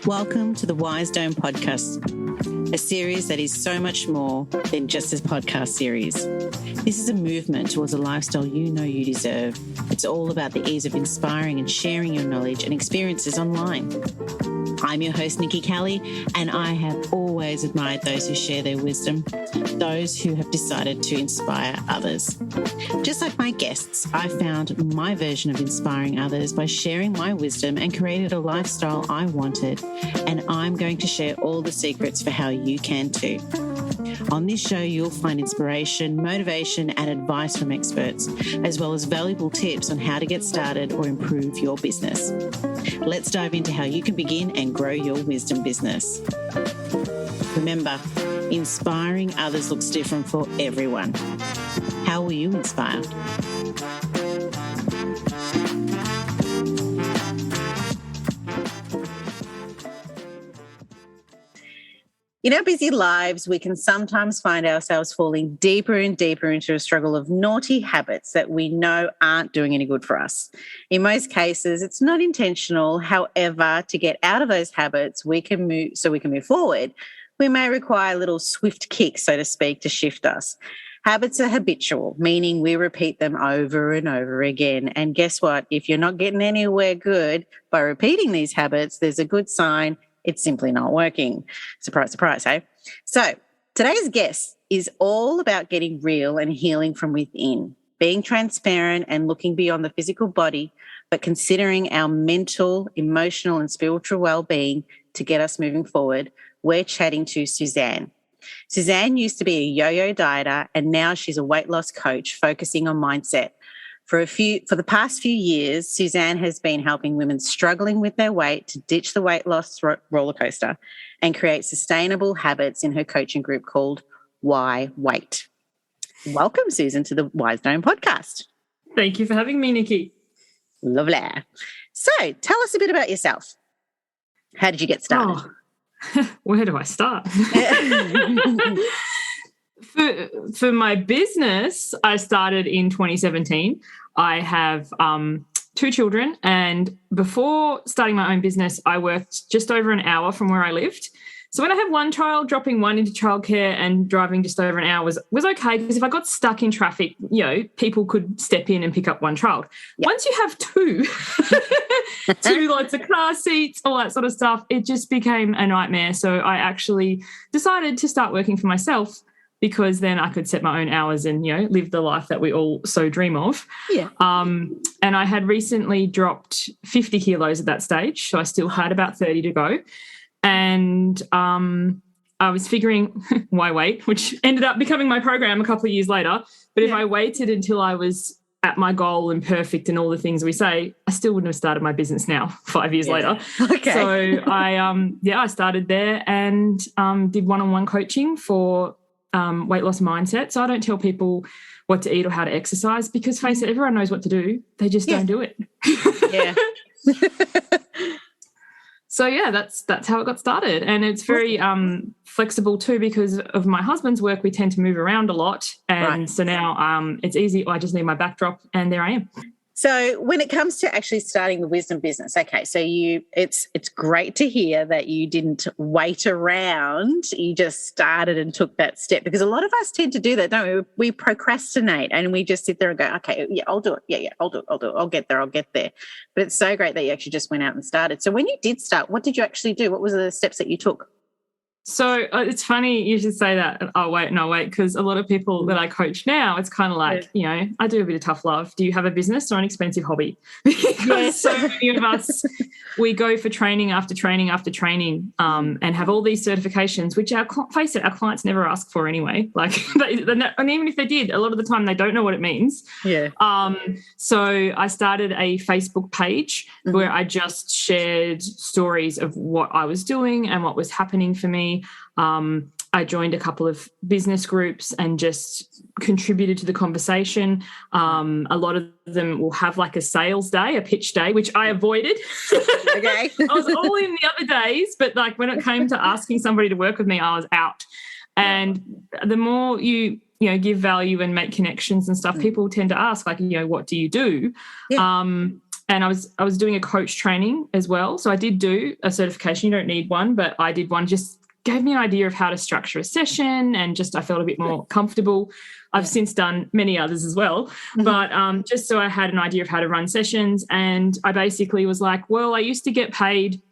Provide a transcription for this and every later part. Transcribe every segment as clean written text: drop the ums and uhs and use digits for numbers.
Welcome to the Wise Dome podcast, a series that is so much more than just a podcast series. This is a movement towards a lifestyle you know you deserve. It's all about the ease of inspiring and sharing your knowledge and experiences online. I'm your host, Nikki, and I have always admired those who share their wisdom, those who have decided to inspire others. Just like my guests, I found my version of inspiring others by sharing my wisdom and created a lifestyle I wanted, and I'm going to share all the secrets for how you can too. On this show, you'll find inspiration, motivation, and advice from experts, as well as valuable tips on how to get started or improve your business. Let's dive into how you can begin and grow your wisdom business. Remember, inspiring others looks different for everyone. How will you inspire? In our busy lives, we can sometimes find ourselves falling deeper and deeper into a struggle of naughty habits that we know aren't doing any good for us. In most cases, it's not intentional. However, to get out of those habits, we can move forward. We may require a little swift kick, so to speak, to shift us. Habits are habitual, meaning we repeat them over and over again. And guess what? If you're not getting anywhere good by repeating these habits, there's a good sign it's simply not working. Surprise, surprise, hey? So today's guest is all about getting real and healing from within, being transparent and looking beyond the physical body, but considering our mental, emotional, and spiritual well-being to get us moving forward. We're chatting to Suzanne. Suzanne used to be a yo-yo dieter, and now she's a weight loss coach focusing on mindset. For the past few years, Suzanne has been helping women struggling with their weight to ditch the weight loss roller coaster and create sustainable habits in her coaching group called Why Wait. Welcome, Susan, to the Wise Dome podcast. Thank you for having me, Nikki. Lovely. So tell us a bit about yourself. How did you get started? Where do I start? For my business, I started in 2017. I have 2 children, and before starting my own business, I worked just over an hour from where I lived. So when I had one child, dropping one into childcare and driving just over an hour was okay, because if I got stuck in traffic, people could step in and pick up one child. Yep. Once you have 2, 2 lots of car seats, all that sort of stuff, it just became a nightmare. So I actually decided to start working for myself, because then I could set my own hours and, live the life that we all so dream of. Yeah. And I had recently dropped 50 kilos at that stage, so I still had about 30 to go. And I was figuring why wait, which ended up becoming my program a couple of years later. But if I waited until I was at my goal and perfect and all the things we say, I still wouldn't have started my business now 5 years later. Okay. So I started there and did one-on-one coaching for weight loss mindset. So I don't tell people what to eat or how to exercise, because face it, everyone knows what to do. They just don't do it. Yeah. So that's how it got started. And it's very flexible too, because of my husband's work. We tend to move around a lot. And so now it's easy. I just need my backdrop and there I am. So when it comes to actually starting the wisdom business, okay, so it's great to hear that you didn't wait around, you just started and took that step, because a lot of us tend to do that, don't we? We procrastinate and we just sit there and go, okay, yeah, I'll do it. Yeah, I'll do it. I'll get there. But it's so great that you actually just went out and started. So when you did start, what did you actually do? What were the steps that you took? So it's funny you should say that, I'll wait, because a lot of people that I coach now, it's kind of like, I do a bit of tough love. Do you have a business or an expensive hobby? Because so many of us, we go for training after training after training and have all these certifications, which our clients never ask for anyway. Like, and even if they did, a lot of the time they don't know what it means. Yeah. So I started a Facebook page where I just shared stories of what I was doing and what was happening for me. I joined a couple of business groups and just contributed to the conversation. A lot of them will have like a sales day, a pitch day, which I avoided. Okay. I was all in the other days, but like when it came to asking somebody to work with me, I was out. And the more you give value and make connections and stuff, people tend to ask like, what do you do? Yeah. and I was doing a coach training as well. So I did do a certification. You don't need one, but I did one. Just gave me an idea of how to structure a session, and just I felt a bit more comfortable. I've since done many others as well, but just so I had an idea of how to run sessions. And I basically was like, well, I used to get paid,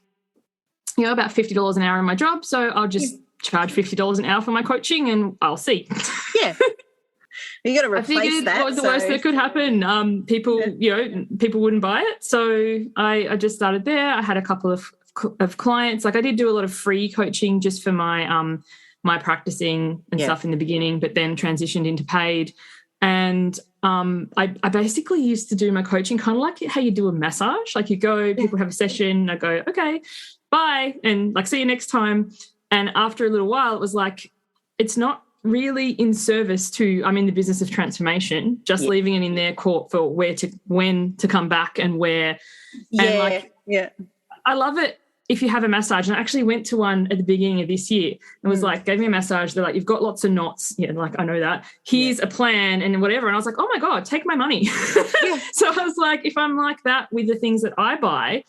about $50 an hour in my job, so I'll just charge $50 an hour for my coaching, and I'll see. Yeah. You got to replace I figured that. what was the worst that could happen? People wouldn't buy it. So I just started there. I had a couple of clients. Like I did do a lot of free coaching just for my my practicing and stuff in the beginning, but then transitioned into paid. And I basically used to do my coaching kind of like how you do a massage. Like you go, people have a session, I go, okay, bye, and like see you next time. And after a little while, it was like, it's not really in service to, I'm in the business of transformation, just leaving it in their court for when to come back and where. And I love it if you have a massage. And I actually went to one at the beginning of this year and was like, gave me a massage. They're like, you've got lots of knots. Yeah, like, I know that. Here's a plan and whatever. And I was like, oh my God, take my money. So I was like, if I'm like that with the things that I buy,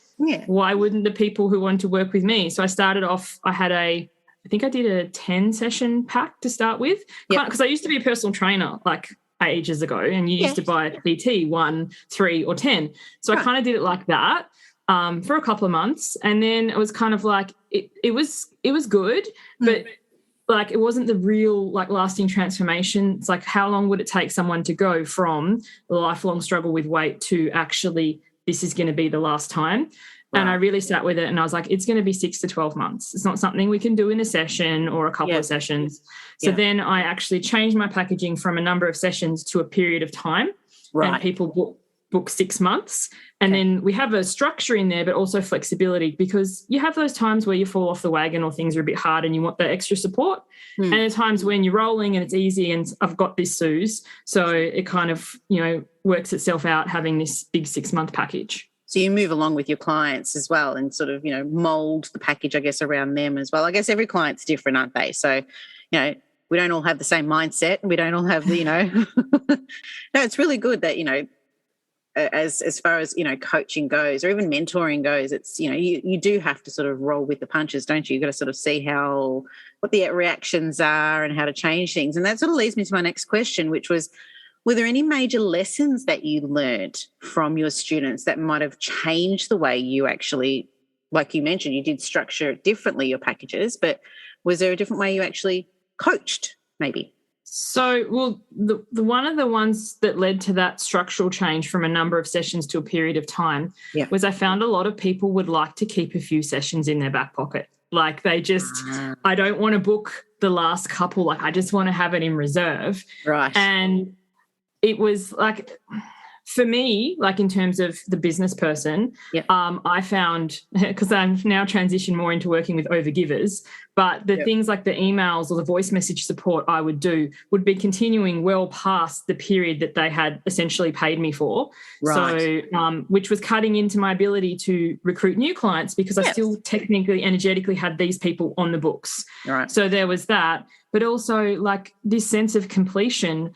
why wouldn't the people who want to work with me? So I started off, I think I did a 10 session pack to start with, because I used to be a personal trainer like ages ago, and you used to buy a PT 1, 3 or 10. So I kind of did it like that for a couple of months. And then it was kind of like, it was good, but like it wasn't the real like lasting transformation. It's like, how long would it take someone to go from a lifelong struggle with weight to actually, this is going to be the last time? And I really sat with it and I was like, it's going to be 6 to 12 months. It's not something we can do in a session or a couple of sessions. So then I actually changed my packaging from a number of sessions to a period of time. And people book 6 months. And then we have a structure in there, but also flexibility, because you have those times where you fall off the wagon or things are a bit hard and you want the extra support. And there's times when you're rolling and it's easy and I've got this, Suze. So it kind of, works itself out having this big 6-month package. So you move along with your clients as well and sort of, mold the package, I guess, around them as well. I guess every client's different, aren't they? So, we don't all have the same mindset and we don't all have the, no, it's really good that, as far as, coaching goes or even mentoring goes, it's, you do have to sort of roll with the punches, don't you? You've got to sort of see what the reactions are and how to change things. And that sort of leads me to my next question, which was, were there any major lessons that you learned from your students that might have changed the way you actually, like you mentioned, you did structure it differently, your packages, but was there a different way you actually coached maybe? So, well, the one of the ones that led to that structural change from a number of sessions to a period of time was I found a lot of people would like to keep a few sessions in their back pocket. Like they just, I don't want to book the last couple, like I just want to have it in reserve. Right. And it was like, for me, like in terms of the business person, I found, because I've now transitioned more into working with overgivers, but the things like the emails or the voice message support I would do would be continuing well past the period that they had essentially paid me for. Right. So, which was cutting into my ability to recruit new clients because I still technically, energetically had these people on the books. Right. So there was that, but also like this sense of completion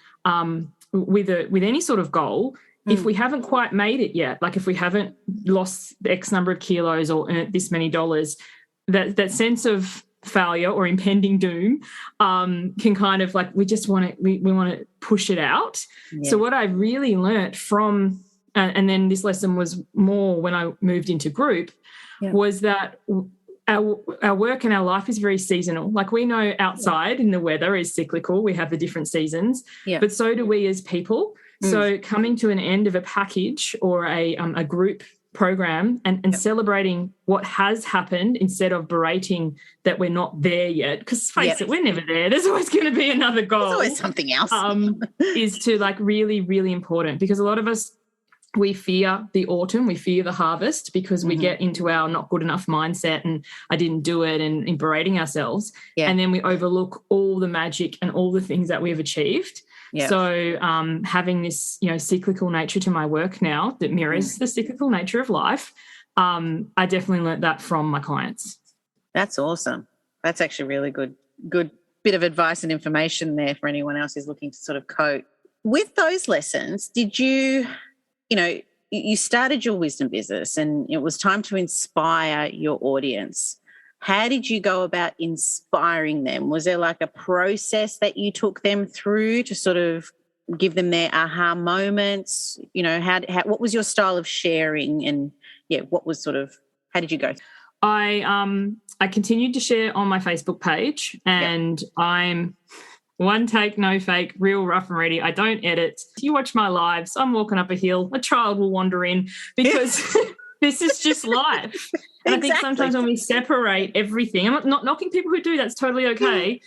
with any sort of goal. If we haven't quite made it yet, like if we haven't lost X number of kilos or earned this many dollars, that sense of failure or impending doom can kind of like, we want to push it out. Yeah. So what I really learnt from, and then this lesson was more when I moved into group, was that our work and our life is very seasonal. Like we know outside in the weather is cyclical. We have the different seasons, but so do we as people. So coming to an end of a package or a group program and celebrating what has happened instead of berating that we're not there yet, because face it, we're never there. There's always going to be another goal. There's always something else. Is to like really, really important, because a lot of us, we fear the autumn, we fear the harvest because we get into our not good enough mindset and I didn't do it and berating ourselves. And then we overlook all the magic and all the things that we've achieved. So having this, cyclical nature to my work now that mirrors the cyclical nature of life, I definitely learnt that from my clients. That's awesome. That's actually really good bit of advice and information there for anyone else who's looking to sort of cope. With those lessons, did you, you started your wisdom business and it was time to inspire your audience. How did you go about inspiring them? Was there like a process that you took them through to sort of give them their aha moments? You know, what was your style of sharing, and what was how did you go? I continued to share on my Facebook page, and I'm one take, no fake, real rough and ready. I don't edit. You watch my lives, I'm walking up a hill, a child will wander in, because this is just life. And I think sometimes when we separate everything, I'm not knocking people who do, that's totally okay.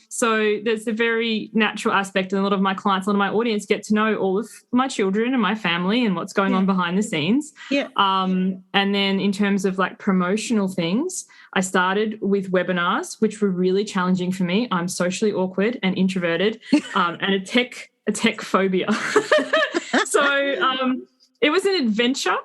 So there's a very natural aspect, and a lot of my clients, a lot of my audience get to know all of my children and my family and what's going on behind the scenes. And then in terms of like promotional things, I started with webinars, which were really challenging for me. I'm socially awkward and introverted, and a tech phobia. So it was an adventure,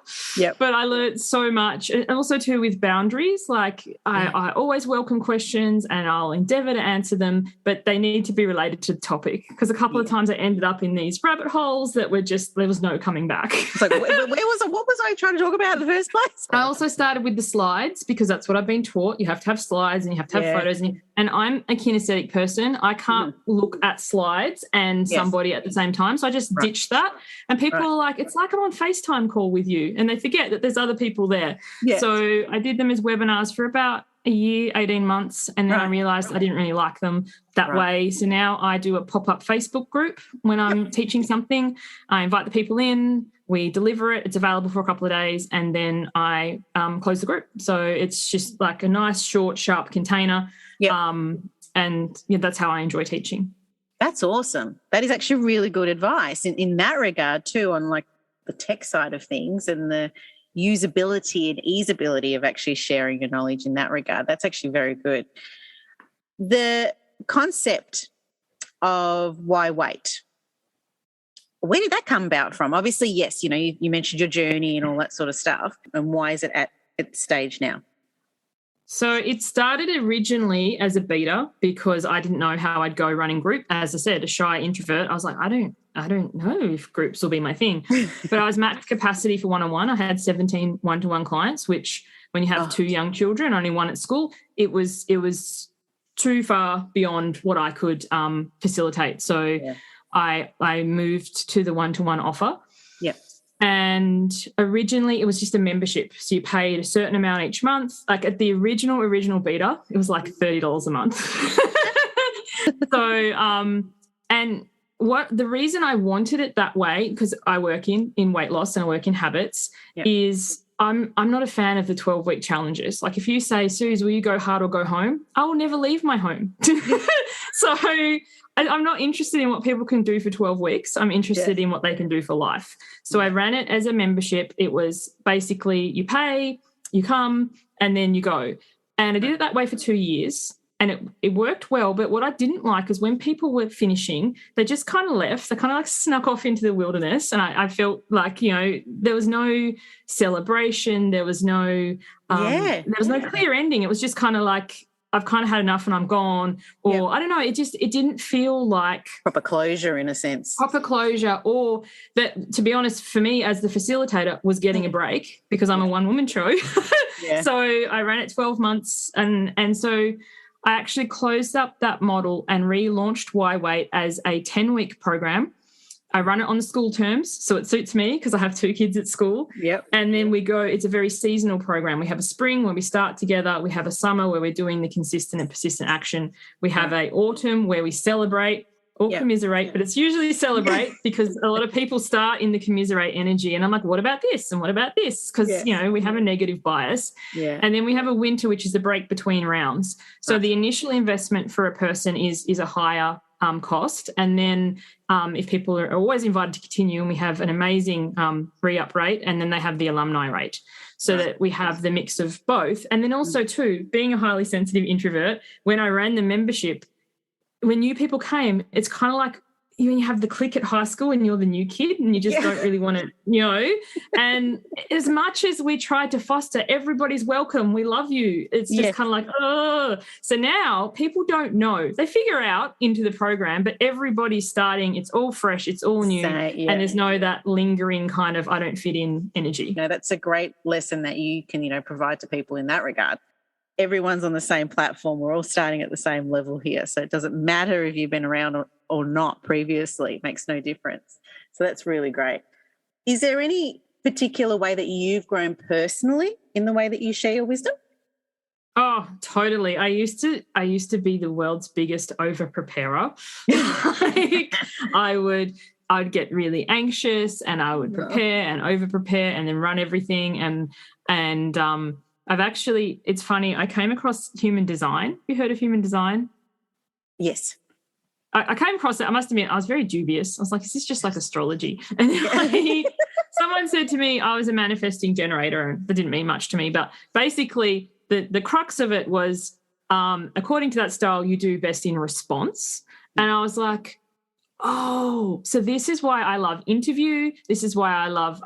but I learned so much. And also too with boundaries, like I always welcome questions and I'll endeavour to answer them, but they need to be related to the topic, because a couple of times I ended up in these rabbit holes that were just, there was no coming back. It's like, what was I trying to talk about in the first place? I also started with the slides, because that's what I've been taught. You have to have slides and you have to have photos. And I'm a kinesthetic person. I can't look at slides and somebody at the same time. So I just ditched that. And people are like, it's like I'm on FaceTime call with you. And they forget that there's other people there. Yes. So I did them as webinars for about a year, 18 months. And then I realised I didn't really like them that way. So now I do a pop-up Facebook group when I'm teaching something. I invite the people in. We deliver it. It's available for a couple of days, and then I close the group. So it's just like a nice, short, sharp container. And that's how I enjoy teaching. That's awesome. That is actually really good advice in that regard too, on like the tech side of things and the usability and easeability of actually sharing your knowledge in that regard. That's actually very good. The concept of why wait, where did that come about from? Obviously, yes, you mentioned your journey and all that sort of stuff. And why is it at its stage now? So it started originally as a beta, because I didn't know how I'd go running group. As I said, a shy introvert. I was like, I don't know if groups will be my thing. But I was max capacity for one-on-one. I had 17 one-to-one clients, which when you have two young children, only one at school, it was too far beyond what I could facilitate. So I moved to the one-to-one offer. And originally it was just a membership. So you paid a certain amount each month. Like at the original beta, it was like $30 a month. So, and the reason I wanted it that way, because I work in weight loss and I work in habits, is I'm not a fan of the 12-week challenges. Like if you say, Suze, will you go hard or go home? I will never leave my home. So I'm not interested in what people can do for 12 weeks. I'm interested in what they can do for life. So I ran it as a membership. It was basically you pay, you come, and then you go. And I did it that way for 2 years. And it worked well, but what I didn't like is when people were finishing, they just kind of left. They kind of like snuck off into the wilderness, and I felt like, there was no celebration, there was no clear ending. It was just kind of like, I've kind of had enough and I'm gone, or I don't know. It didn't feel like proper closure in a sense. Proper closure, or that, to be honest, for me as the facilitator, was getting a break, because I'm a one-woman show. So I ran it 12 months, and so I actually closed up that model and relaunched Why Wait as a 10-week program. I run it on the school terms, so it suits me because I have 2 kids at school. And then we go, it's a very seasonal program. We have a spring where we start together. We have a summer where we're doing the consistent and persistent action. We have a autumn where we celebrate or commiserate, but it's usually celebrate because a lot of people start in the commiserate energy. And I'm like, what about this? And what about this? Because, we have a negative bias. And then we have a winter, which is a break between rounds. So the initial investment for a person is a higher cost. And then if people are always invited to continue, and we have an amazing re-up rate, and then they have the alumni rate. So that we have the mix of both. And then also too, being a highly sensitive introvert, when I ran the membership, when new people came, it's kind of like you have the clique at high school and you're the new kid and you just don't really want to, and as much as we try to foster everybody's welcome, we love you, it's just kind of like, oh. So now people don't know. They figure out into the program, but everybody's starting, it's all fresh, it's all new, and there's no that lingering kind of I don't fit in energy. No, that's a great lesson that you can, provide to people in that regard. Everyone's on the same platform. We're all starting at the same level here. So it doesn't matter if you've been around or not previously. It makes no difference. So that's really great. Is there any particular way that you've grown personally in the way that you share your wisdom? Oh, totally. I used to be the world's biggest over-preparer. I'd get really anxious and I would prepare and over-prepare and then run everything. And it's funny, I came across human design. Have you heard of human design? Yes. I came across it. I must admit, I was very dubious. I was like, is this just like astrology? And someone said to me, I was a manifesting generator, and that didn't mean much to me. But basically, the crux of it was, according to that style, you do best in response. And I was like, oh, so this is why I love interview. This is why I love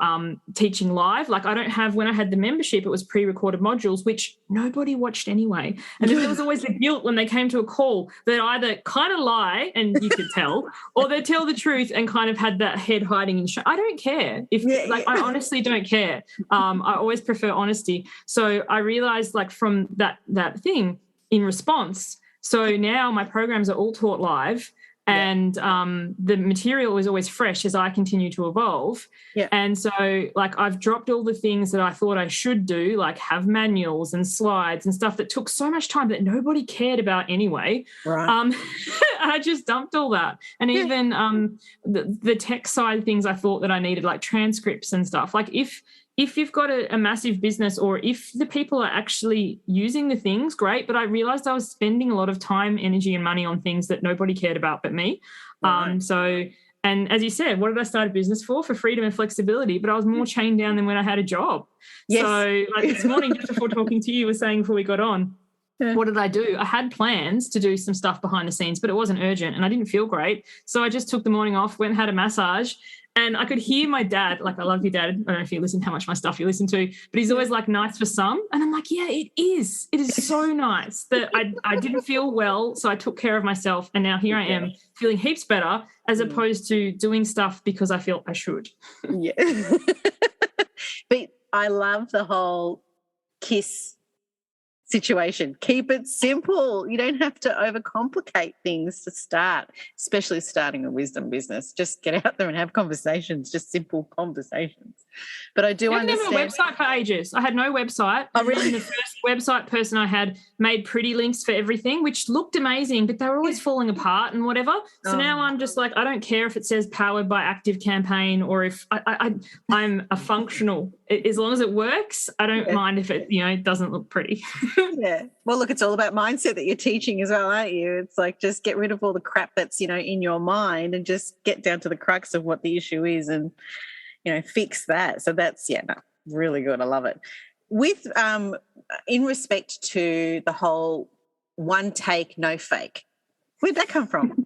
teaching live. Like when I had the membership, it was pre-recorded modules, which nobody watched anyway. And then there was always the guilt when they came to a call that either kind of lie, and you could tell, or they tell the truth and kind of had that head hiding in I don't care. I honestly don't care. I always prefer honesty. So I realized from that thing in response. So now my programs are all taught live. And the material is always fresh as I continue to evolve. Yeah. And so I've dropped all the things that I thought I should do, like have manuals and slides and stuff that took so much time that nobody cared about anyway. Right. I just dumped all that. And even the tech side of things I thought that I needed, like transcripts and stuff. Like if you've got a massive business, or if the people are actually using the things, great. But I realized I was spending a lot of time, energy and money on things that nobody cared about but me. Right. And as you said, what did I start a business for? For freedom and flexibility. But I was more chained down than when I had a job. Yes. So this morning, just before talking to you, was saying before we got on, what did I do? I had plans to do some stuff behind the scenes, but it wasn't urgent and I didn't feel great. So I just took the morning off, went and had a massage. And I could hear my dad, I love your dad. I don't know if you listen to how much my stuff you listen to, but he's always nice for some. And I'm like, yeah, it is. It is so nice that I didn't feel well, so I took care of myself. And now here I am feeling heaps better, as opposed to doing stuff because I feel I should. Yeah. But I love the whole KISS situation. Keep it simple. You don't have to overcomplicate things to start, especially starting a wisdom business. Just get out there and have conversations, just simple conversations. But I do understand. I didn't have a website for ages. I had no website. Oh, really? And the first website person I had made pretty links for everything, which looked amazing, but they were always falling apart and whatever. So now I'm just I don't care if it says powered by Active Campaign, or if I'm a functional. As long as it works, I don't mind if it doesn't look pretty. Yeah. Well, look, it's all about mindset that you're teaching as well, aren't you? It's just get rid of all the crap that's, in your mind and just get down to the crux of what the issue is and, fix that. So that's, really good. I love it. With, in respect to the whole one take, no fake, where'd that come from?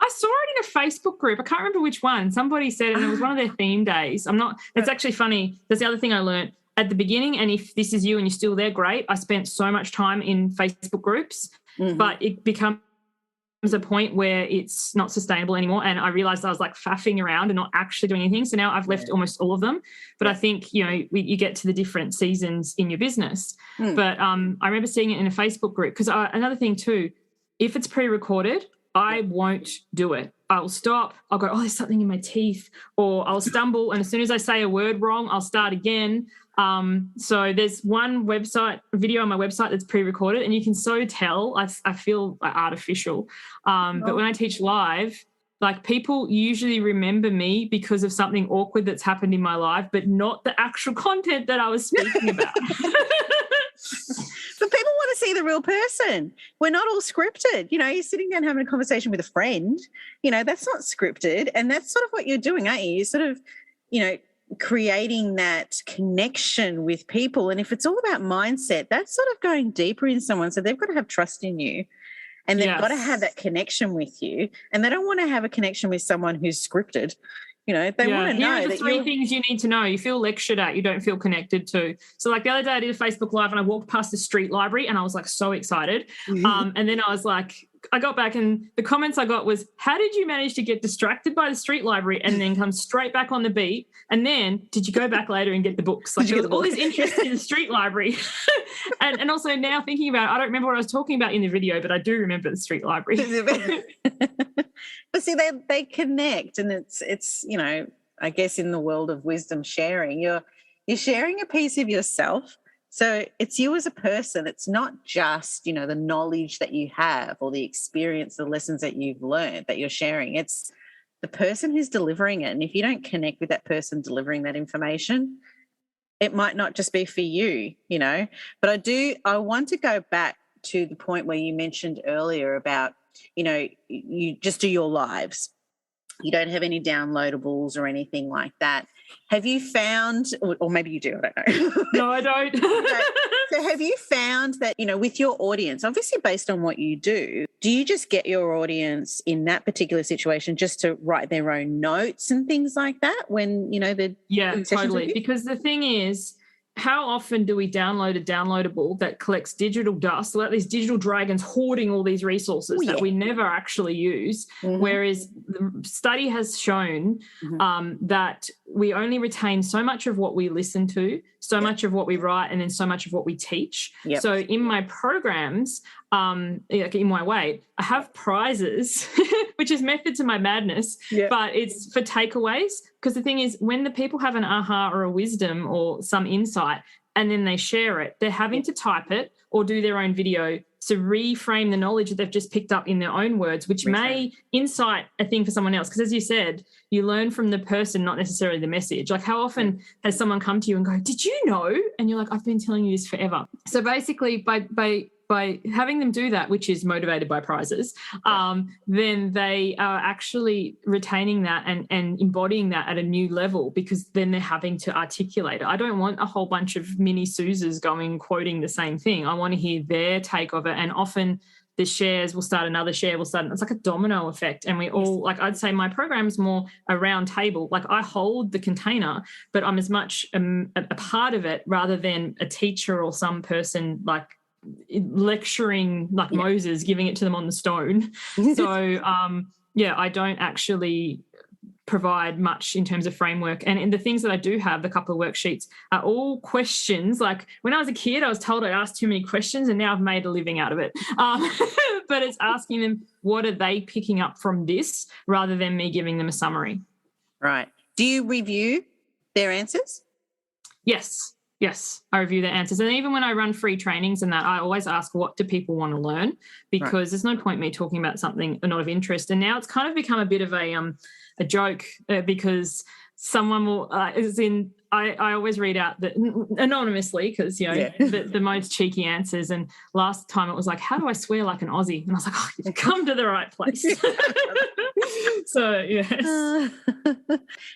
I saw it in a Facebook group. I can't remember which one. Somebody said it, and it was one of their theme days. It's actually funny. That's the other thing I learned. At the beginning, and if this is you and you're still there, great. I spent so much time in Facebook groups, but it becomes a point where it's not sustainable anymore. And I realized I was faffing around and not actually doing anything. So now I've left almost all of them. But I think, you get to the different seasons in your business. But I remember seeing it in a Facebook group, because another thing too, if it's pre-recorded, I won't do it. I'll stop. I'll go, there's something in my teeth, or I'll stumble. And as soon as I say a word wrong, I'll start again. So there's one video on my website that's pre-recorded, and you can so tell I feel artificial. But when I teach live, people usually remember me because of something awkward that's happened in my life, but not the actual content that I was speaking about. But people want to see the real person. We're not all scripted. You're sitting down having a conversation with a friend. That's not scripted. And that's sort of what you're doing, aren't you? You're sort of, creating that connection with people. And if it's all about mindset, that's sort of going deeper in someone. So they've got to have trust in you. And they've got to Yes. have that connection with you. And they don't want to have a connection with someone who's scripted. You know, they want to Here know are the that three things you need to know. You feel lectured at, you don't feel connected to. So like the other day I did a Facebook Live and I walked past the street library and I was like so excited. And then I was like, I got back and the comments I got was, how did you manage to get distracted by the street library and then come straight back on the beat? And then did you go back later and get the books? Like there was all this interest in the street library. and also now thinking about it, I don't remember what I was talking about in the video, but I do remember the street library. But see, they connect, and it's you know, I guess in the world of wisdom sharing, you're sharing a piece of yourself. So it's you as a person. It's not just, you know, the knowledge that you have or the experience, the lessons that you've learned that you're sharing. It's the person who's delivering it. And if you don't connect with that person delivering that information, it might not just be for you, you know. But I want to go back to the point where you mentioned earlier about, you know, you just do your lives. You don't have any downloadables or anything like that. Have you found, or maybe you do, I don't know. No, I don't. So have you found that, you know, with your audience, obviously based on what you do you just get your audience in that particular situation just to write their own notes and things like that when, you know, they're doing sessions with totally. you? Because the thing is, how often do we download a downloadable that collects digital dust, like these digital dragons hoarding all these resources that we never actually use? Whereas the study has shown that we only retain so much of what we listen to, so much of what we write, and then so much of what we teach. So in my programs, like in my way, I have prizes, which is method to my madness, but it's for takeaways. Because the thing is, when the people have an aha or a wisdom or some insight and then they share it, they're having to type it or do their own video to reframe the knowledge that they've just picked up in their own words, which may insight a thing for someone else. Because as you said, you learn from the person, not necessarily the message. Like how often has someone come to you and go, did you know? And you're like, I've been telling you this forever. So basically by having them do that, which is motivated by prizes, then they are actually retaining that and embodying that at a new level, because then they're having to articulate it. I don't want a whole bunch of mini Susas going quoting the same thing. I want to hear their take of it. And often the shares will start, another share will start. It's like a domino effect. And we all, like I'd say my program's more a round table. Like I hold the container, but I'm as much a part of it rather than a teacher or some person like lecturing like Moses, giving it to them on the stone. So I don't actually provide much in terms of framework. And the things that I do have, the couple of worksheets, are all questions. Like when I was a kid, I was told I asked too many questions, and now I've made a living out of it. But it's asking them, what are they picking up from this, rather than me giving them a summary. Right. Do you review their answers? Yes, I review their answers. And even when I run free trainings and that, I always ask, what do people want to learn? Because there's no point me talking about something not of interest. And now it's kind of become a bit of a joke because someone will, I always read out anonymously because, you know, the most cheeky answers. And last time it was like, how do I swear like an Aussie? And I was like, oh, you've come to the right place. So, yes.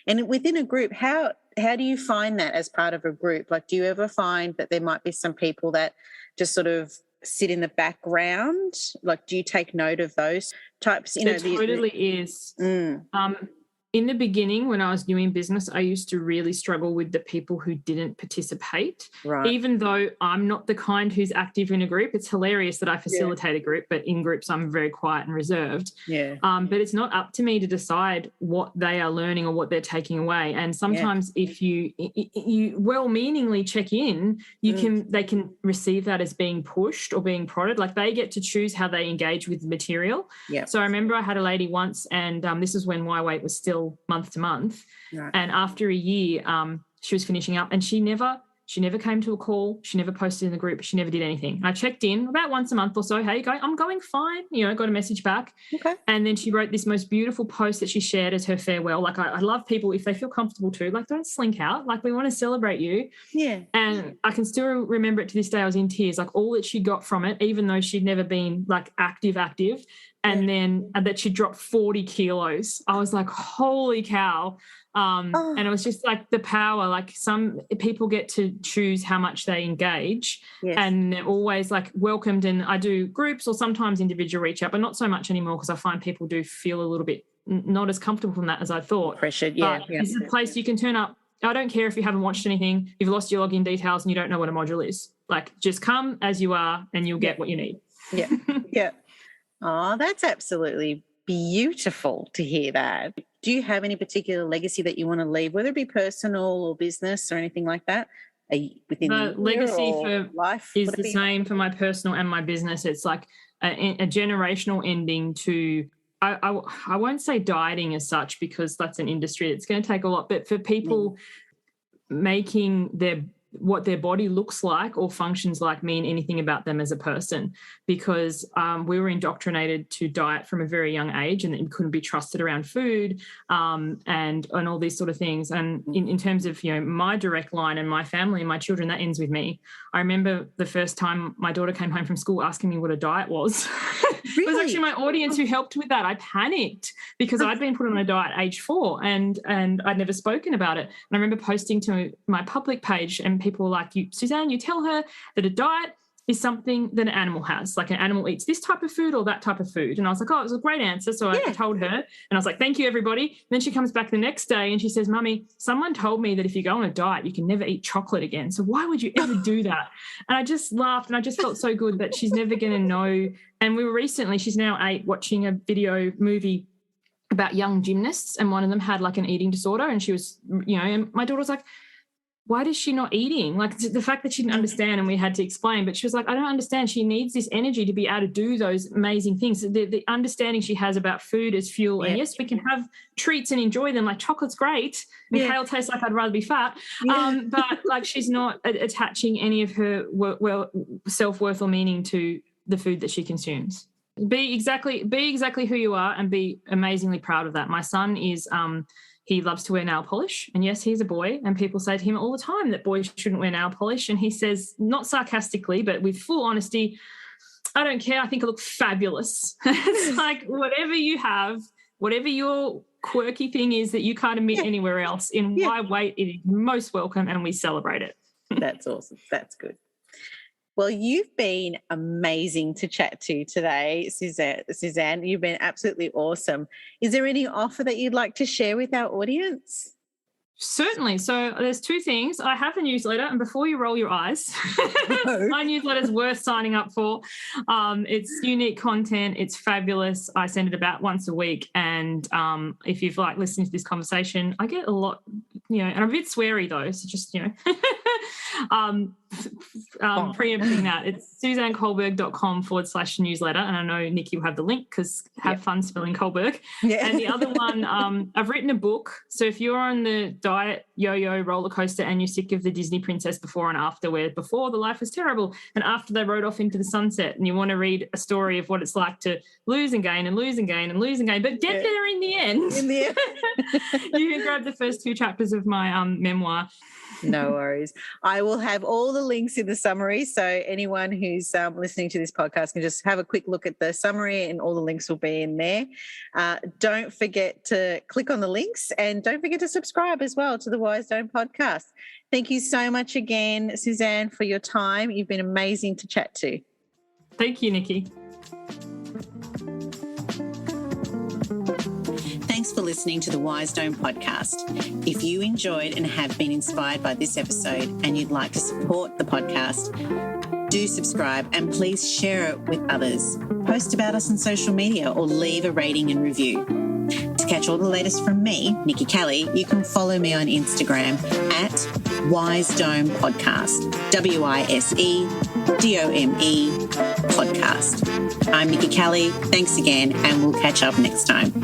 And within a group, how do you find that as part of a group? Like, do you ever find that there might be some people that just sort of sit in the background? Like, do you take note of those types? You know, it totally is. In the beginning, when I was new in business, I used to really struggle with the people who didn't participate. Right. Even though I'm not the kind who's active in a group, it's hilarious that I facilitate a group, but in groups I'm very quiet and reserved. But it's not up to me to decide what they are learning or what they're taking away. And sometimes if you well-meaningly check in, they can receive that as being pushed or being prodded. Like they get to choose how they engage with the material. So I remember I had a lady once, and this is when my weight was still month to month. And after a year, she was finishing up, and she never came to a call. She never posted in the group. She never did anything. I checked in about once a month or so. How you going? I'm going fine. You know, got a message back. Okay. And then she wrote this most beautiful post that she shared as her farewell. Like I love people, if they feel comfortable too, like don't slink out. Like we want to celebrate you. Yeah. And I can still remember it to this day. I was in tears, like all that she got from it, even though she'd never been like active. And then that she dropped 40 kilos. I was like, holy cow. And it was just like the power, like some people get to choose how much they engage. Yes. And they're always like welcomed. And I do groups or sometimes individual reach out, but not so much anymore because I find people do feel a little bit not as comfortable from that as I thought. Pressured, yeah. But it's a place you can turn up. I don't care if you haven't watched anything, you've lost your login details and you don't know what a module is. Like just come as you are and you'll get what you need. Yeah, yeah. Oh, that's absolutely beautiful to hear that. Do you have any particular legacy that you want to leave, whether it be personal or business or anything like that? Within the legacy for life is the same for my personal and my business. It's like a generational ending to, I won't say dieting as such because that's an industry that's going to take a lot, but for people making what their body looks like or functions like mean anything about them as a person, because we were indoctrinated to diet from a very young age and it couldn't be trusted around food and all these sort of things. And in terms of, my direct line and my family and my children, that ends with me. I remember the first time my daughter came home from school asking me what a diet was. Really? It was actually my audience who helped with that. I panicked because I'd been put on a diet at age 4 and I'd never spoken about it. And I remember posting to my public page and people were like, Suzanne, you tell her that a diet is something that an animal has, like an animal eats this type of food or that type of food. And I was like, oh, it was a great answer. So I told her and I was like, thank you, everybody. And then she comes back the next day and she says, Mummy, someone told me that if you go on a diet, you can never eat chocolate again. So why would you ever do that? And I just laughed and I just felt so good that she's never going to know. And we were recently, she's now 8, watching a movie about young gymnasts. And one of them had like an eating disorder. And she was, and my daughter was like, why is she not eating? Like the fact that she didn't understand and we had to explain, but she was like, I don't understand. She needs this energy to be able to do those amazing things. The understanding she has about food as fuel. Yeah. And yes, we can have treats and enjoy them. Like chocolate's great and kale tastes like I'd rather be fat. Yeah. But like she's not attaching any of her self-worth or meaning to the food that she consumes. Be exactly who you are and be amazingly proud of that. My son is he loves to wear nail polish. And yes, he's a boy. And people say to him all the time that boys shouldn't wear nail polish. And he says, not sarcastically, but with full honesty, I don't care. I think it looks fabulous. It's like whatever you have, whatever your quirky thing is that you can't admit anywhere else, in my weight, it is most welcome and we celebrate it. That's awesome. That's good. Well, you've been amazing to chat to today, Suzanne. You've been absolutely awesome. Is there any offer that you'd like to share with our audience? Certainly. So there's 2 things. I have a newsletter, and before you roll your eyes, my newsletter is worth signing up for. It's unique content. It's fabulous. I send it about once a week. And if you've listened to this conversation, I get a lot, and I'm a bit sweary though. So just, preempting that. It's suzanneculberg.com/newsletter. And I know Nikki will have the link because have fun spelling Culberg. Yeah. And the other one, I've written a book. So if you're on the diet yo-yo roller coaster and you're sick of the Disney princess before and after, where before the life was terrible and after they rode off into the sunset, and you want to read a story of what it's like to lose and gain and lose and gain and lose and gain, but get there in the end. You can grab the first 2 chapters of my memoir. No worries. I will have all the links in the summary, so anyone who's listening to this podcast can just have a quick look at the summary and all the links will be in there. Don't forget to click on the links and don't forget to subscribe as well to the Wise Dome podcast. Thank you so much again, Suzanne, for your time. You've been amazing to chat to. Thank you, Nikki. Thanks for listening to the Wise Dome podcast. If you enjoyed and have been inspired by this episode and you'd like to support the podcast, do subscribe and please share it with others. Post about us on social media or leave a rating and review. To catch all the latest from me, Nikki Kelly, you can follow me on Instagram at Wise Dome Podcast, WISEDOME Podcast. I'm Nikki Kelly. Thanks again, and we'll catch up next time.